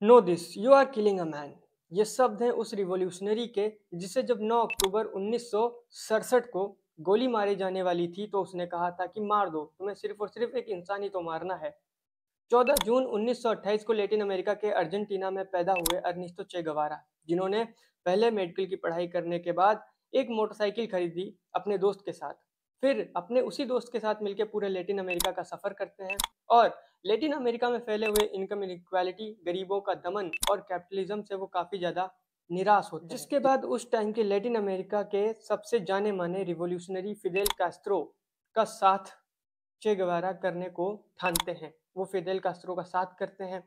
No this you are killing a man. ये शब्द हैं उस रिवॉल्यूशनरी के जिसे जब 9 अक्टूबर 1967 को गोली मारी जाने वाली थी तो उसने कहा था कि मार दो, तुम्हें सिर्फ और सिर्फ एक इंसान ही तो मारना है। 14 जून 1928 को लैटिन अमेरिका के अर्जेंटीना में पैदा हुए अर्नेस्टो चे गवारा, जिन्होंने पहले मेडिकल की पढ़ाई करने के बाद एक मोटरसाइकिल खरीदी अपने दोस्त के साथ। फिर अपने उसी दोस्त के साथ मिलकर पूरे लैटिन अमेरिका का सफर करते हैं और लैटिन अमेरिका में फैले हुए इनकम इनइक्वालिटी, गरीबों का दमन और कैपिटलिज्म से वो काफी ज्यादा निराश होते हैं। जिसके बाद उस टाइम के लैटिन अमेरिका के सबसे जाने माने रिवॉल्यूशनरी फिदेल कास्त्रो का साथ चे गवारा करने को ठानते हैं। वो फिदेल कास्त्रो का साथ करते हैं।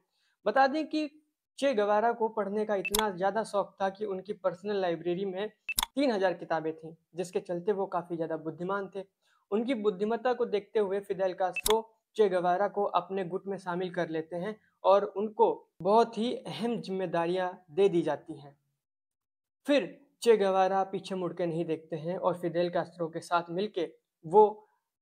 बता दें कि चे गवारा को पढ़ने का इतना ज़्यादा शौक था कि उनकी पर्सनल लाइब्रेरी में 3000 किताबें थीं, जिसके चलते वो काफ़ी ज़्यादा बुद्धिमान थे। उनकी बुद्धिमत्ता को देखते हुए फिदेल कास्त्रो चे गवारा को अपने गुट में शामिल कर लेते हैं और उनको बहुत ही अहम जिम्मेदारियां दे दी जाती हैं। फिर चे गवारा पीछे मुड़ के नहीं देखते हैं और फिदेल कैस्ट्रो के साथ मिलके वो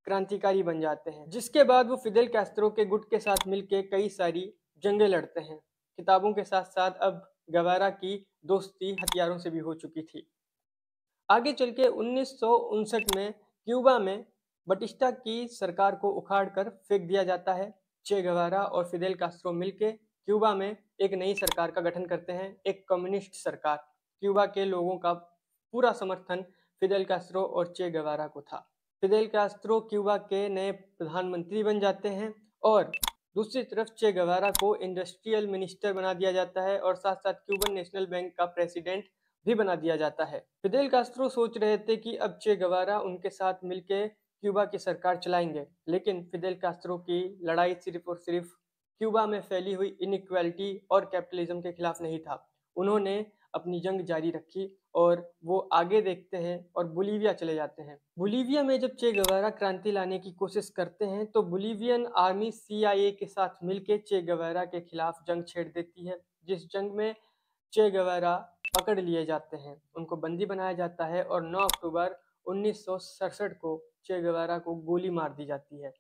क्रांतिकारी बन जाते हैं, जिसके बाद वो फिदेल कैस्ट्रो के गुट के साथ मिलके कई सारी जंगें लड़ते हैं। किताबों के साथ साथ अब गवारा की दोस्ती हथियारों से भी हो चुकी थी। आगे चल के 1959 में क्यूबा में बटिस्टा की सरकार को उखाड़कर फेंक दिया जाता है। चे गवारा और फिदेल कास्ट्रो मिलके क्यूबा में एक नई सरकार का गठन करते हैं, एक कम्युनिस्ट सरकार। क्यूबा के लोगों का पूरा समर्थन फिदेल कास्ट्रो और चे गवारा को था। फिदेल कास्ट्रो क्यूबा के नए प्रधानमंत्री बन जाते हैं और दूसरी तरफ चे गवारा को इंडस्ट्रियल मिनिस्टर बना दिया जाता है और साथ साथ क्यूबन नेशनल बैंक का प्रेसिडेंट भी बना दिया जाता है। फिदेल कास्ट्रो सोच रहे थे कि अब चे गवारा उनके साथ मिलके क्यूबा की सरकार चलाएंगे, लेकिन फिदेल कास्ट्रो की लड़ाई सिर्फ और सिर्फ क्यूबा में फैली हुई इनइक्वालिटी और कैपिटलिज्म के खिलाफ नहीं था। उन्होंने अपनी जंग जारी रखी और वो आगे देखते हैं और बोलीविया चले जाते हैं। बोलीविया में जब चे गवारा क्रांति लाने की कोशिश करते हैं तो बोलीवियन आर्मी सीआईए के साथ मिलकर चे गवारा के खिलाफ जंग छेड़ देती है, जिस जंग में चे गवारा पकड़ लिए जाते हैं, उनको बंदी बनाया जाता है और 9 अक्टूबर 1967 को चे गवारा को गोली मार दी जाती है।